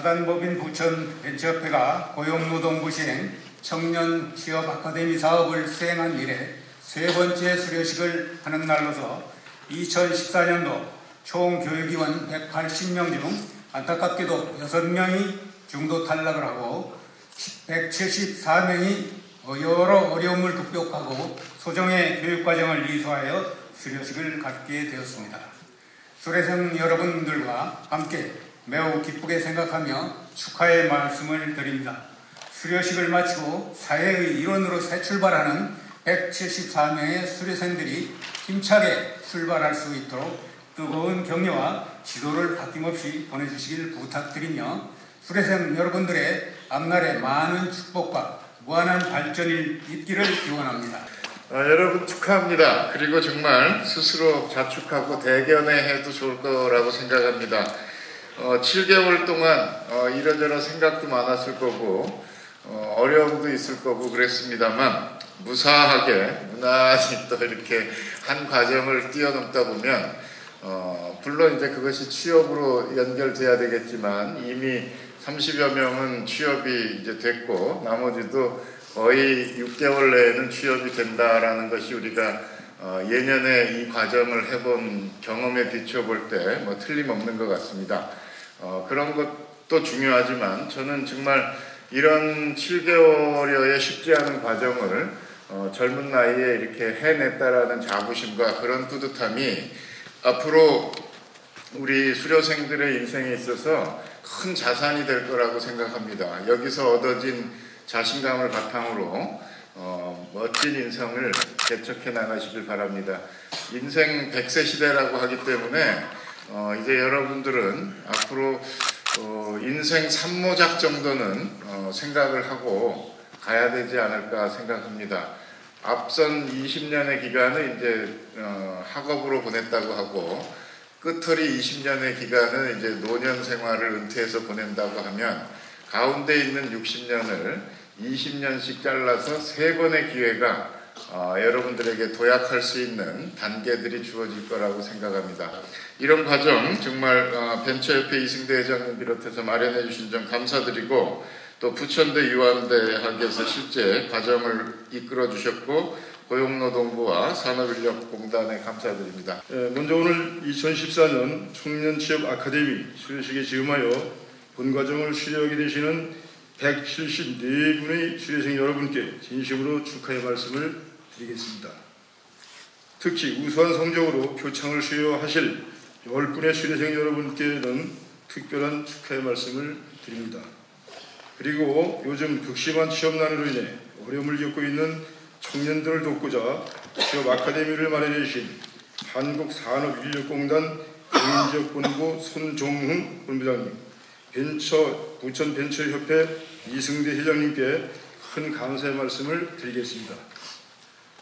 수단법인 부천 벤처협회가 고용노동부 시행 청년 취업 아카데미 사업을 수행한 이래 세 번째 수료식을 하는 날로서 2014년도 총 교육위원 180명 중 안타깝게도 6명이 중도 탈락을 하고 174명이 여러 어려움을 극복하고 소정의 교육과정을 이수하여 수료식을 갖게 되었습니다. 수료생 여러분들과 함께 매우 기쁘게 생각하며 축하의 말씀을 드립니다. 수료식을 마치고 사회의 일원으로 새 출발하는 174명의 수료생들이 힘차게 출발할 수 있도록 뜨거운 격려와 지도를 아낌없이 보내주시길 부탁드리며 수료생 여러분들의 앞날에 많은 축복과 무한한 발전이 있기를 기원합니다. 여러분 축하합니다. 그리고 정말 스스로 자축하고 대견해해도 좋을 거라고 생각합니다. 7개월 동안 이러저러 생각도 많았을 거고 어려움도 있을 거고 그랬습니다만 무사하게 무난히 또 이렇게 한 과정을 뛰어넘다 보면 물론 이제 그것이 취업으로 연결돼야 되겠지만 이미 30여 명은 취업이 이제 됐고 나머지도 거의 6개월 내에는 취업이 된다라는 것이 우리가 예년에 이 과정을 해본 경험에 비춰볼 때 뭐 틀림없는 것 같습니다. 그런 것도 중요하지만 저는 정말 이런 7개월여의 쉽지 않은 과정을 젊은 나이에 이렇게 해냈다라는 자부심과 그런 뿌듯함이 앞으로 우리 수료생들의 인생에 있어서 큰 자산이 될 거라고 생각합니다. 여기서 얻어진 자신감을 바탕으로 멋진 인생을 개척해 나가시길 바랍니다. 인생 100세 시대라고 하기 때문에 이제 여러분들은 앞으로 인생 3모작 정도는 생각을 하고 가야 되지 않을까 생각합니다. 앞선 20년의 기간을 이제 학업으로 보냈다고 하고 끝허리 20년의 기간은 이제 노년 생활을 은퇴해서 보낸다고 하면 가운데 있는 60년을 20년씩 잘라서 3번의 기회가 여러분들에게 도약할 수 있는 단계들이 주어질 거라고 생각합니다. 이런 과정 정말 벤처협회 이승대 회장님 비롯해서 마련해 주신 점 감사드리고 또 부천대 유한대학에서 실제 과정을 이끌어 주셨고 고용노동부와 산업인력공단에 감사드립니다. 먼저 오늘 2014년 청년취업 아카데미 수료식에 지음하여 본 과정을 수료하게 되시는 174분의 수료생 여러분께 진심으로 축하의 말씀을 드리겠습니다. 특히 우수한 성적으로 표창을 수여하실 10분의 수료생 여러분께는 특별한 축하의 말씀을 드립니다. 그리고 요즘 극심한 취업난으로 인해 어려움을 겪고 있는 청년들을 돕고자 취업 아카데미를 마련해 주신 한국산업인력공단 개인지역본부 손종훈 본부장님, 부천 벤처협회 이승대 회장님께 큰 감사의 말씀을 드리겠습니다.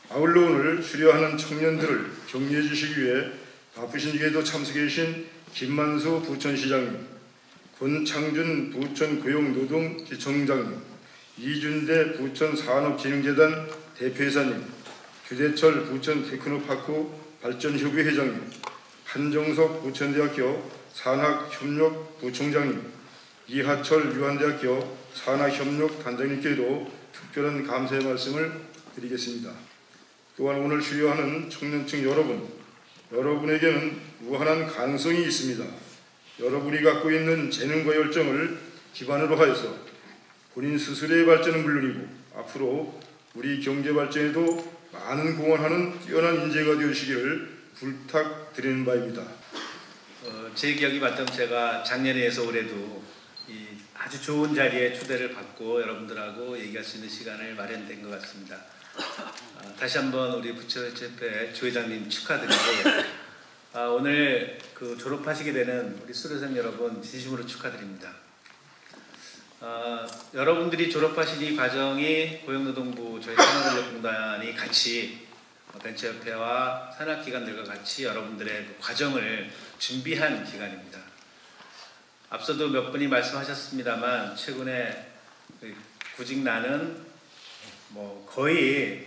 아울러 오늘 수료하는 청년들을 격려해 주시기 위해 바쁘신 중에도 참석해 주신 김만수 부천시장님, 권창준 부천 고용노동지청장님, 이준대 부천산업진흥재단 대표이사님, 규대철 부천 테크노파크 발전협의 회장님, 한정석 부천대학교 산학협력 부총장님, 이하철 유한대학교 산학협력 단장님께도 특별한 감사의 말씀을 드리겠습니다. 또한 오늘 수료하는 청년층 여러분에게는 무한한 가능성이 있습니다. 여러분이 갖고 있는 재능과 열정을 기반으로 하여서 본인 스스로의 발전은 물론이고 앞으로 우리 경제 발전에도 많은 공헌하는 뛰어난 인재가 되시기를 부탁드리는 바입니다. 제 기억이 맞다면 제가 작년에 해서 올해도 이 아주 좋은 자리에 초대를 받고 여러분들하고 얘기할 수 있는 시간을 마련된 것 같습니다. 다시 한번 우리 부천협회 조 회장님 축하드리고 오늘 그 졸업하시게 되는 우리 수료생 여러분 진심으로 축하드립니다. 여러분들이 졸업하신 이 과정이 고용노동부 저희 산업인력공단이 같이 벤처협회와 산학기관들과 같이 여러분들의 그 과정을 준비한 기간입니다. 앞서도 몇 분이 말씀하셨습니다만 최근에 구직난은 뭐 거의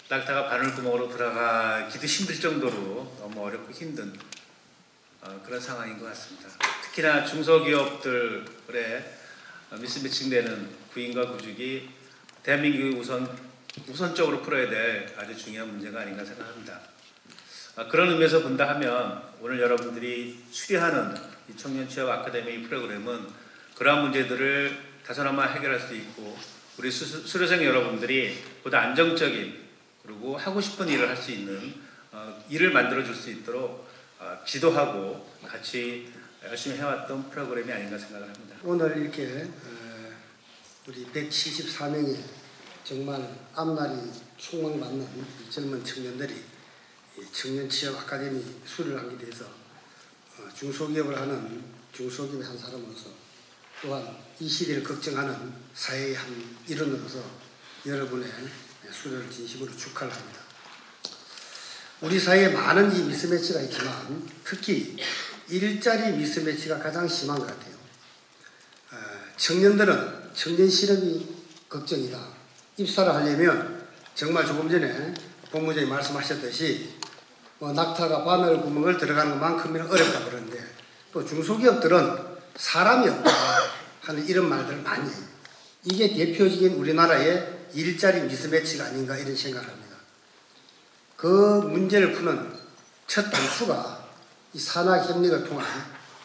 낙타가 바늘구멍으로 들어가기도 힘들 정도로 너무 어렵고 힘든 그런 상황인 것 같습니다. 특히나 중소기업들의 미스매칭되는 구인과 구직이 대한민국이 우선적으로 풀어야 될 아주 중요한 문제가 아닌가 생각합니다. 그런 의미에서 본다 하면 오늘 여러분들이 수료하는 이 청년 취업 아카데미 프로그램은 그러한 문제들을 다소나마 해결할 수 있고 우리 수료생 여러분들이 보다 안정적인 그리고 하고 싶은 일을 할 수 있는 일을 만들어 줄 수 있도록 지도하고 같이 열심히 해왔던 프로그램이 아닌가 생각을 합니다. 오늘 이렇게 우리 174명의 정말 앞날이 촉망받는 젊은 청년들이 청년 취업 아카데미 수료를 하게 돼서 중소기업을 하는 중소기업의 한 사람으로서 또한 이 시대를 걱정하는 사회의 한 일원으로서 여러분의 수료를 진심으로 축하를 합니다. 우리 사회에 많은 이 미스매치가 있지만 특히 일자리 미스매치가 가장 심한 것 같아요. 청년들은 청년 실업이 걱정이다. 입사를 하려면 정말 조금 전에 본부장이 말씀하셨듯이 낙타가 바늘 구멍을 들어가는 것만큼은 어렵다 그러는데 또 중소기업들은 사람이 없다 하는 이런 말들을 많이 해요. 이게 대표적인 우리나라의 일자리 미스매치가 아닌가 이런 생각을 합니다. 그 문제를 푸는 첫 단추가 이 산학협력을 통한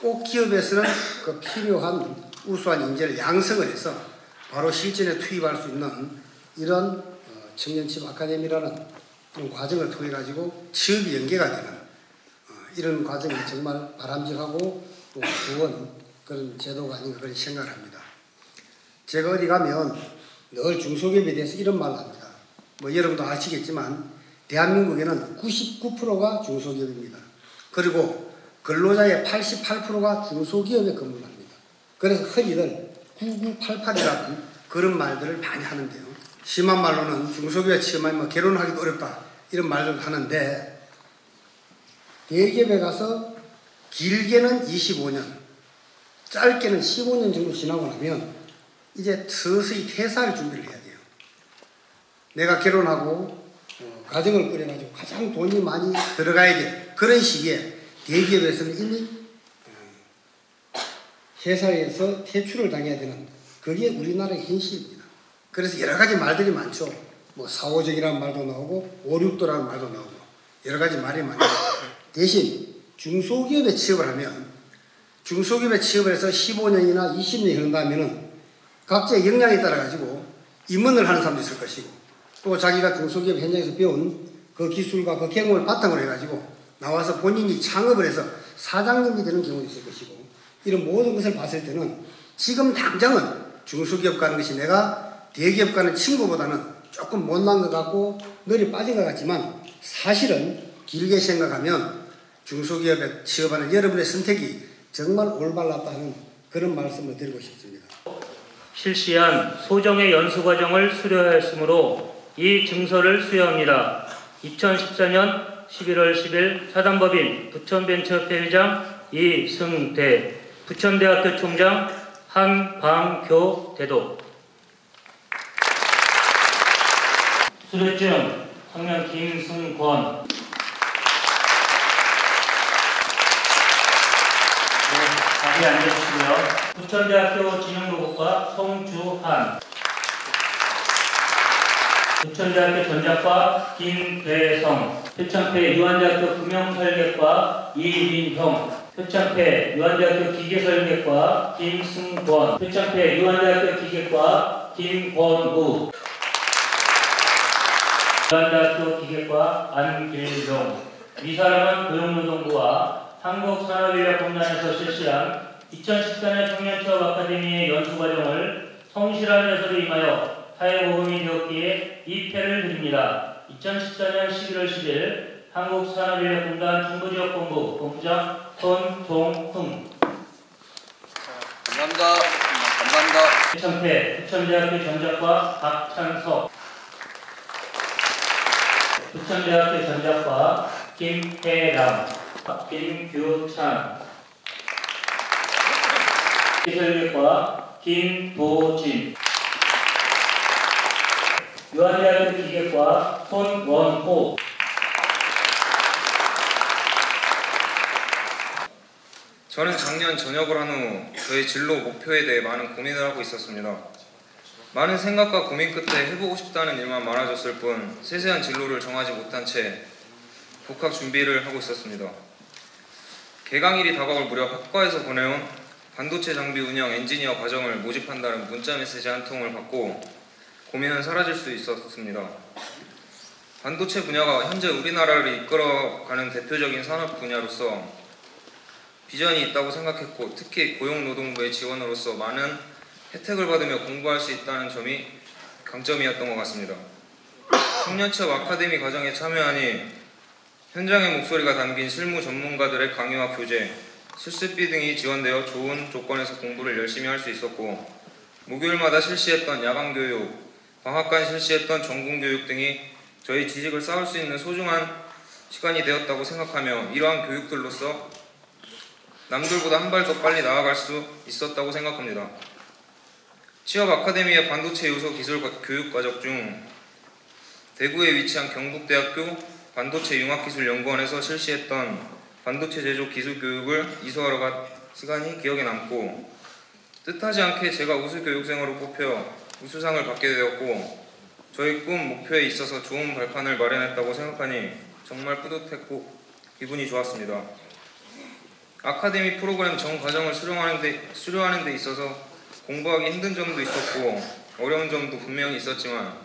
꼭 기업에서는 그 필요한 우수한 인재를 양성을 해서 바로 실전에 투입할 수 있는 이런 청년취업 아카데미라는 이런 과정을 통해 가지고 취업이 연계가 되는 이런 과정이 정말 바람직하고 또 좋은 그런 제도가 아닌가 그런 생각을 합니다. 제가 어디 가면 늘 중소기업에 대해서 이런 말을 합니다. 여러분도 아시겠지만 대한민국에는 99%가 중소기업입니다. 그리고 근로자의 88%가 중소기업에 근무를 합니다. 그래서 흔히들 9988이라는 그런 말들을 많이 하는데요. 심한 말로는 중소기업에 취업하면 결혼하기도 어렵다 이런 말을 하는데 대기업에 가서 길게는 25년, 짧게는 15년 정도 지나고 나면 이제 서서히 퇴사할 준비를 해야 돼요. 내가 결혼하고 가정을 꾸려가지고 가장 돈이 많이 들어가야 될 그런 시기에 대기업에서는 이미 회사에서 퇴출을 당해야 되는 그게 우리나라의 현실입니다. 그래서 여러 가지 말들이 많죠. 4.5정이라는 말도 나오고 5.6도라는 말도 나오고 여러 가지 말이 많아요. 대신 중소기업에 취업을 하면 중소기업에 취업을 해서 15년이나 20년이 흐른다면은 각자의 역량에 따라 가지고 임원을 하는 사람도 있을 것이고 또 자기가 중소기업 현장에서 배운 그 기술과 그 경험을 바탕으로 해가지고 나와서 본인이 창업을 해서 사장님이 되는 경우도 있을 것이고 이런 모든 것을 봤을 때는 지금 당장은 중소기업 가는 것이 내가 대기업 가는 친구보다는 조금 못난 것 같고 널이 빠진 것 같지만 사실은 길게 생각하면 중소기업에 취업하는 여러분의 선택이 정말 올바랐다 하는 그런 말씀을 드리고 싶습니다. 실시한 소정의 연수과정을 수료하였으므로 이 증서를 수여합니다. 2014년 11월 10일 사단법인 부천벤처협회 회장 이승대, 부천대학교 총장 한방교 대도. 수료증 청년 김승권. 자리에 앉아주시고요. 부천대학교 진흥로봇과 송주한, 부천대학교 전자과 김대성, 표창패 유한대학교 금융설계과 이민형, 표창패 유한대학교 기계설계과 김승권, 표창패 유한대학교 기계과 김권우, 유한대학교 기계과 안길용. 이 사람은 고용노동부와 한국산업인력공단에서 실시한 2014년 청년취업 아카데미의 연수과정을 성실한 해설에 임하여 사회보험이 되었기에 이 패를 드립니다. 2014년 11월 10일 한국산업인력공단 중부지역본부 본부장 손종흥. 감사합니다. 감사합니다. 표창패 부천대학교 전자과 박찬석, 부천대학교 전자과 김혜람, 김규찬, 기술기과 김도진, 유한대학교 기계과 손원호, 저는 작년 전역을 한 후 저의 진로 목표에 대해 많은 고민을 하고 있었습니다. 많은 생각과 고민 끝에 해보고 싶다는 일만 많아졌을 뿐 세세한 진로를 정하지 못한 채 복학 준비를 하고 있었습니다. 개강일이 다가올 무렵 학과에서 보내온 반도체 장비 운영 엔지니어 과정을 모집한다는 문자 메시지 한 통을 받고 고민은 사라질 수 있었습니다. 반도체 분야가 현재 우리나라를 이끌어가는 대표적인 산업 분야로서 비전이 있다고 생각했고, 특히 고용노동부의 지원으로서 많은 혜택을 받으며 공부할 수 있다는 점이 강점이었던 것 같습니다. 청년취업 아카데미 과정에 참여하니 현장의 목소리가 담긴 실무 전문가들의 강의와 교재, 실습비 등이 지원되어 좋은 조건에서 공부를 열심히 할 수 있었고, 목요일마다 실시했던 야간교육, 방학간 실시했던 전공교육 등이 저희 지식을 쌓을 수 있는 소중한 시간이 되었다고 생각하며 이러한 교육들로서 남들보다 한 발 더 빨리 나아갈 수 있었다고 생각합니다. 취업 아카데미의 반도체 요소 기술 교육 과정 중 대구에 위치한 경북대학교 반도체 융합기술연구원에서 실시했던 반도체 제조 기술 교육을 이수하러 간 시간이 기억에 남고, 뜻하지 않게 제가 우수 교육생으로 뽑혀 우수상을 받게 되었고, 저희 꿈 목표에 있어서 좋은 발판을 마련했다고 생각하니 정말 뿌듯했고 기분이 좋았습니다. 아카데미 프로그램 전 과정을 수료하는 데 있어서 공부하기 힘든 점도 있었고 어려운 점도 분명히 있었지만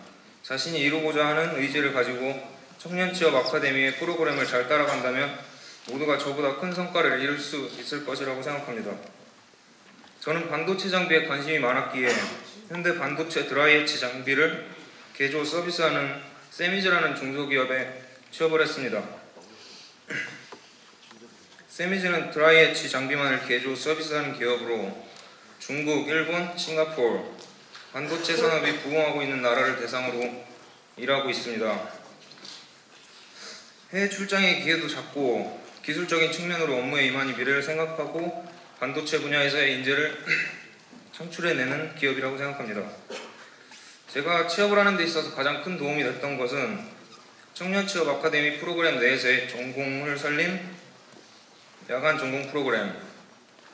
자신이 이루고자 하는 의지를 가지고 청년취업 아카데미의 프로그램을 잘 따라간다면 모두가 저보다 큰 성과를 이룰 수 있을 것이라고 생각합니다. 저는 반도체 장비에 관심이 많았기에 현대 반도체 드라이애치 장비를 개조 서비스하는 세미즈라는 중소기업에 취업을 했습니다. 세미즈는 드라이애치 장비만을 개조 서비스하는 기업으로 중국, 일본, 싱가포르, 반도체 산업이 부흥하고 있는 나라를 대상으로 일하고 있습니다. 해외 출장의 기회도 작고 기술적인 측면으로 업무에 임하니 미래를 생각하고 반도체 분야에서의 인재를 창출해내는 기업이라고 생각합니다. 제가 취업을 하는 데 있어서 가장 큰 도움이 됐던 것은 청년취업 아카데미 프로그램 내에서의 전공을 살린 야간 전공 프로그램,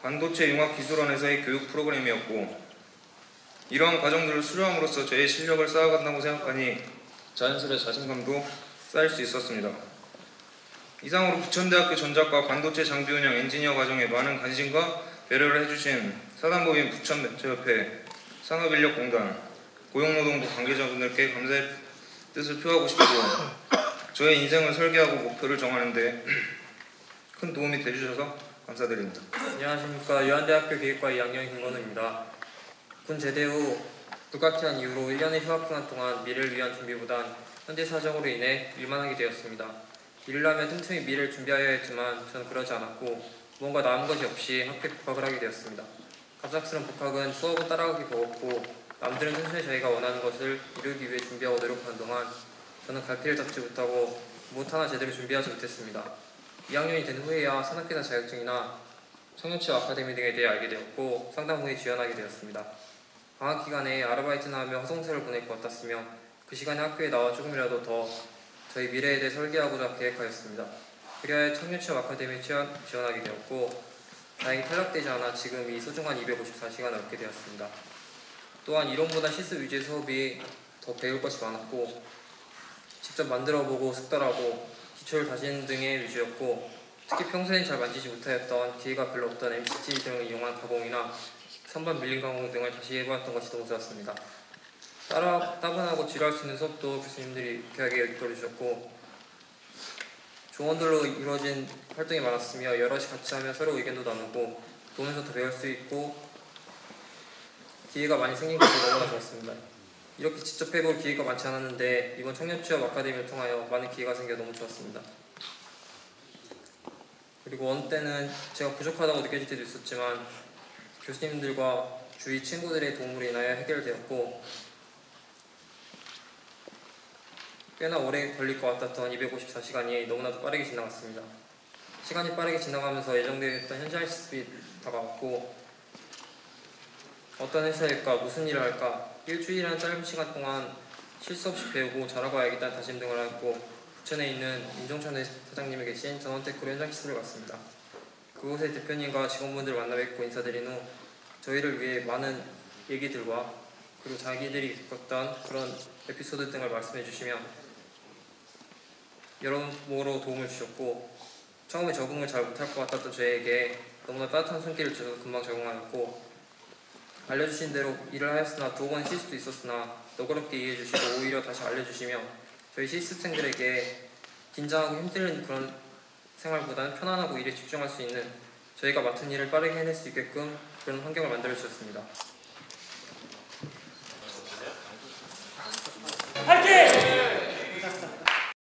반도체 융합기술원에서의 교육 프로그램이었고, 이러한 과정들을 수료함으로써 저의 실력을 쌓아간다고 생각하니 자연스레 자신감도 쌓일 수 있었습니다. 이상으로 부천대학교 전작과 반도체 장비 운영 엔지니어 과정에 많은 관심과 배려를 해주신 사단법인 부천벤처협회, 산업인력공단, 고용노동부 관계자분들께 감사의 뜻을 표하고 싶고, 저의 인생을 설계하고 목표를 정하는 데 큰 도움이 되주셔서 감사드립니다. 안녕하십니까. 유한대학교 기획과 2학년 김건우입니다. 군 제대 후 불가피한 이유로 1년의 휴학기간 동안 미래를 위한 준비보단 현재 사정으로 인해 일만 하게 되었습니다. 일을 하면 틈틈이 미래를 준비하여야 했지만 저는 그러지 않았고 무언가 남은 것이 없이 학교에 복학을 하게 되었습니다. 갑작스런 복학은 수업은 따라가기 버겁고 남들은 천천히 자기가 원하는 것을 이루기 위해 준비하고 노력하는 동안 저는 갈피를 잡지 못하고 무엇 하나 제대로 준비하지 못했습니다. 2학년이 된 후에야 산업계나 자격증이나 청년취업 아카데미 등에 대해 알게 되었고 상당 부에 지원하게 되었습니다. 방학 기간에 아르바이트나 하며 허송세를 보낼 것 같았으며 그 시간에 학교에 나와 조금이라도 더 저희 미래에 대해 설계하고자 계획하였습니다. 그리하여 청년취업 아카데미에 지원하게 되었고 다행히 탈락되지 않아 지금 이 소중한 254시간을 얻게 되었습니다. 또한 이론보다 실습 위주의 수업이 더 배울 것이 많았고 직접 만들어보고 숙달하고 기초를 다지는 등의 위주였고 특히 평소엔 잘 만지지 못하였던 기회가 별로 없던 MCT 등을 이용한 가공이나 선반 밀림 가공 등을 다시 해보았던 것이 너무 좋았습니다. 따분하고 지루할 수 있는 수업도 교수님들이 유쾌하게 이끌어주셨고 조원들로 이루어진 활동이 많았으며 여럿이 같이 하며 서로 의견도 나누고 도움에서 더 배울 수 있고 기회가 많이 생긴 것이 너무나 좋았습니다. 이렇게 직접 해볼 기회가 많지 않았는데 이번 청년취업 아카데미를 통하여 많은 기회가 생겨 너무 좋았습니다. 그리고 어느 때는 제가 부족하다고 느껴질 때도 있었지만 교수님들과 주위 친구들의 도움으로 인하여 해결되었고 꽤나 오래 걸릴 것 같았던 254시간이 너무나도 빠르게 지나갔습니다. 시간이 빠르게 지나가면서 예정되었던 현장 실습이 다가왔고 어떤 회사일까, 무슨 일을 할까, 일주일이라는 짧은 시간 동안 실수 없이 배우고 잘하고 와야겠다는 다짐 등을 하고 부천에 있는 임종천 사장님이 계신 전원테크로 현장 실습을 갔습니다. 그곳의 대표님과 직원분들 만나 뵙고 인사드린 후 저희를 위해 많은 얘기들과 그리고 자기들이 겪었던 그런 에피소드 등을 말씀해 주시며 여러모로 도움을 주셨고, 처음에 적응을 잘 못할 것 같았던 저에게 너무나 따뜻한 손길을 주셔서 금방 적응하였고, 알려주신 대로 일을 하였으나 두어 번 실수도 있었으나 너그럽게 이해해 주시고 오히려 다시 알려주시며 저희 실습생들에게 긴장하고 힘들는 그런 생활보다는 편안하고 일에 집중할 수 있는, 저희가 맡은 일을 빠르게 해낼 수 있게끔 그런 환경을 만들어 주셨습니다.